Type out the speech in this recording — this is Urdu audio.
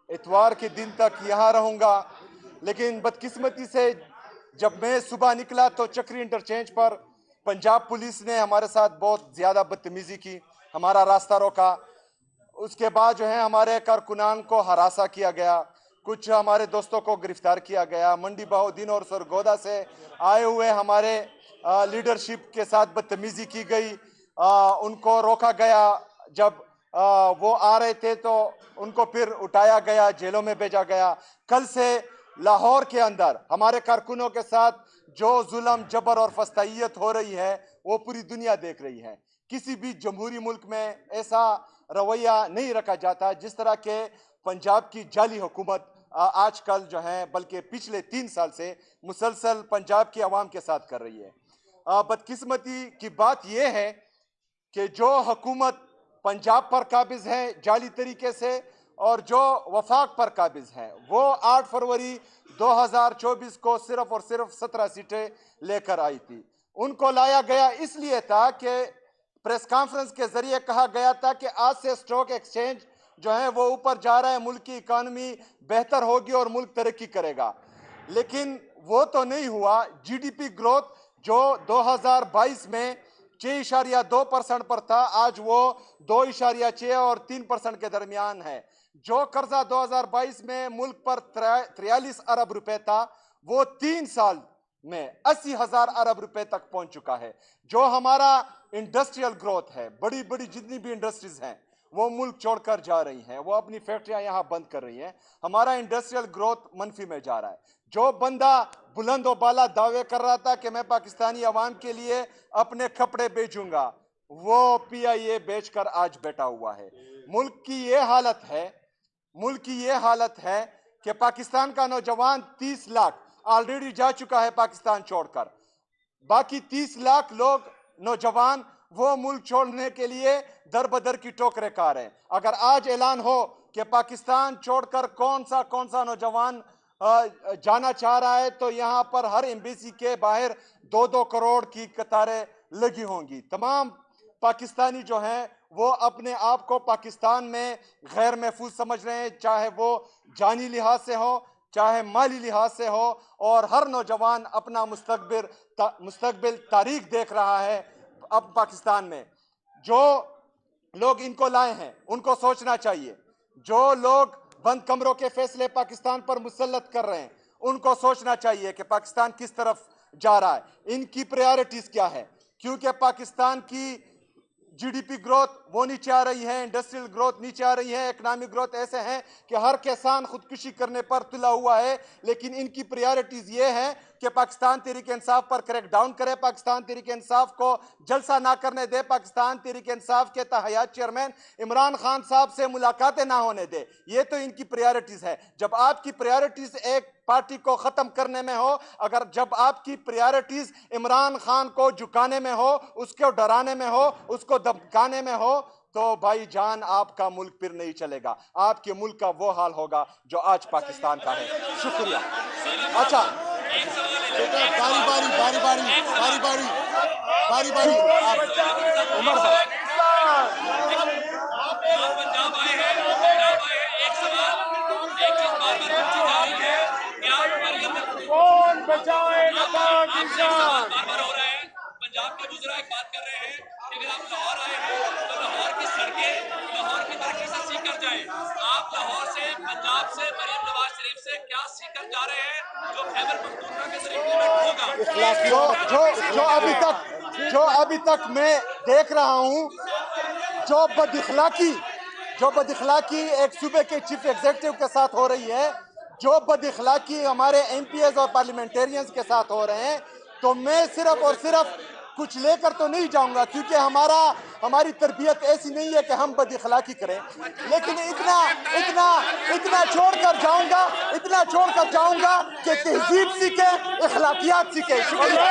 اتوار کے دن تک یہاں رہوں گا، لیکن بدقسمتی سے جب میں صبح نکلا تو چکری انٹرچینج پر پنجاب پولیس نے ہمارے ساتھ بہت زیادہ بدتمیزی کی، ہمارا راستہ روکا۔ اس کے بعد جو ہے ہمارے کارکنان کو ہراساں کیا گیا، کچھ ہمارے دوستوں کو گرفتار کیا گیا، منڈی بہاؤدین اور سرگودا سے آئے ہوئے ہمارے لیڈرشپ کے ساتھ بدتمیزی کی گئی، ان کو روکا گیا۔ جب وہ آ رہے تھے تو ان کو پھر اٹھایا گیا، جیلوں میں بھیجا گیا۔ کل سے لاہور کے اندر ہمارے کارکنوں کے ساتھ جو ظلم، جبر اور فسطائیت ہو رہی ہے وہ پوری دنیا دیکھ رہی ہے۔ کسی بھی جمہوری ملک میں ایسا رویہ نہیں رکھا جاتا جس طرح کے پنجاب کی جعلی حکومت آج کل جو ہے بلکہ پچھلے 3 سال سے مسلسل پنجاب کی عوام کے ساتھ کر رہی ہے۔ بدقسمتی کی بات یہ ہے کہ جو حکومت پنجاب پر قابض ہے جعلی طریقے سے اور جو وفاق پر قابض ہے وہ 8 فروری 2024 کو صرف اور صرف 17 سیٹیں لے کر آئی تھی۔ ان کو لایا گیا اس لیے تھا کہ پریس کانفرنس کے ذریعے کہا گیا تھا کہ آج سے اسٹاک ایکسچینج جو ہے وہ اوپر جا رہا ہے، ملک کی اکانومی بہتر ہوگی اور ملک ترقی کرے گا، لیکن وہ تو نہیں ہوا۔ جی ڈی پی گروتھ جو 2022 میں 6.2% پر تھا، آج وہ 2.6 اور 3% کے درمیان ہے۔ جو قرضہ 2022 میں ملک پر 43 ارب روپے تھا وہ 3 سال میں 80,000 ارب روپے تک پہنچ چکا ہے۔ جو ہمارا انڈسٹریل گروتھ ہے، بڑی بڑی جتنی بھی انڈسٹریز ہیں وہ ملک چھوڑ کر جا رہی ہیں، وہ اپنی فیکٹریاں یہاں بند کر رہی ہیں، ہمارا انڈسٹریل گروتھ منفی میں جا رہا ہے۔ جو بندہ بلند و بالا دعوے کر رہا تھا کہ میں پاکستانی عوام کے لیے اپنے کپڑے بیچوں گا، وہ پی آئی اے بیچ کر آج بیٹھا ہوا ہے۔ ملک کی یہ حالت ہے کہ پاکستان کا نوجوان 30 لاکھ آلریڈی جا چکا ہے پاکستان چھوڑ کر، باقی 30 لاکھ لوگ نوجوان وہ ملک چھوڑنے کے لیے در بدر کی ٹوکرے کھا رہے ہیں۔ اگر آج اعلان ہو کہ پاکستان چھوڑ کر کون سا نوجوان جانا چاہ رہا ہے تو یہاں پر ہر ایمبیسی کے باہر 2 کروڑ کی قطاریں لگی ہوں گی۔ تمام پاکستانی جو ہیں وہ اپنے آپ کو پاکستان میں غیر محفوظ سمجھ رہے ہیں، چاہے وہ جانی لحاظ سے ہو چاہے مالی لحاظ سے ہو، اور ہر نوجوان اپنا مستقبل تاریخ دیکھ رہا ہے۔ اب پاکستان میں جو لوگ ان کو لائے ہیں ان کو سوچنا چاہیے، جو لوگ بند کمروں کے فیصلے پاکستان پر مسلط کر رہے ہیں ان کو سوچنا چاہیے کہ پاکستان کس طرف جا رہا ہے، ان کی پریارٹیز کیا ہے، کیونکہ پاکستان کی جی ڈی پی گروتھ وہ نیچے آ رہی ہے، انڈسٹریل گروتھ نیچے آ رہی ہے، اکنامک گروتھ ایسے ہیں کہ ہر کسان خودکشی کرنے پر تلا ہوا ہے، لیکن ان کی پریارٹیز یہ ہے کہ پاکستان تحریک انصاف پر کریک ڈاؤن کرے، پاکستان تحریک انصاف کو جلسہ نہ کرنے دے، پاکستان تحریک انصاف کے تاحیات چیئرمین عمران خان صاحب سے ملاقاتیں نہ ہونے دے۔ یہ تو ان کی پریارٹیز ہے۔ جب آپ کی پریارٹیز ایک پارٹی کو ختم کرنے میں ہو، جب آپ کی پریارٹیز عمران خان کو جھکانے میں ہو، اس کو ڈرانے میں ہو، اس کو دبکانے میں ہو، تو بھائی جان آپ کا ملک پھر نہیں چلے گا، آپ کے ملک کا وہ حال ہوگا جو آج پاکستان کا ہے۔ شکریہ۔ اچھا باری عمر صاحب کون بچائے گا پاکستان؟ پنجاب کے وزراء ایک بات کر رہے ہیں کہ اگر آپ لاہور آئے ہیں تو لاہور کی سڑکیں لاہور کی ترقی سے سیکھ کر جائیں۔ آپ لاہور سے، پنجاب سے، مریم نواز شریف سے کیا سیکھ کر جا رہے ہیں جو خیبر پختونخوا کے ذریعے امپلیمنٹ ہوگا؟ جو ابھی تک میں دیکھ رہا ہوں، جو بد اخلاقی ایک صوبے کے چیف ایگزیکٹو کے ساتھ ہو رہی ہے، جو بد اخلاقی ہمارے ایم پی ایز اور پارلیمنٹیرینز کے ساتھ ہو رہے ہیں، تو میں صرف اور صرف کچھ لے کر تو نہیں جاؤں گا، کیونکہ ہماری تربیت ایسی نہیں ہے کہ ہم بد اخلاقی کریں، لیکن اتنا چھوڑ کر جاؤں گا کہ تہذیب سیکھیں، اخلاقیات سیکھیں۔ شکریہ۔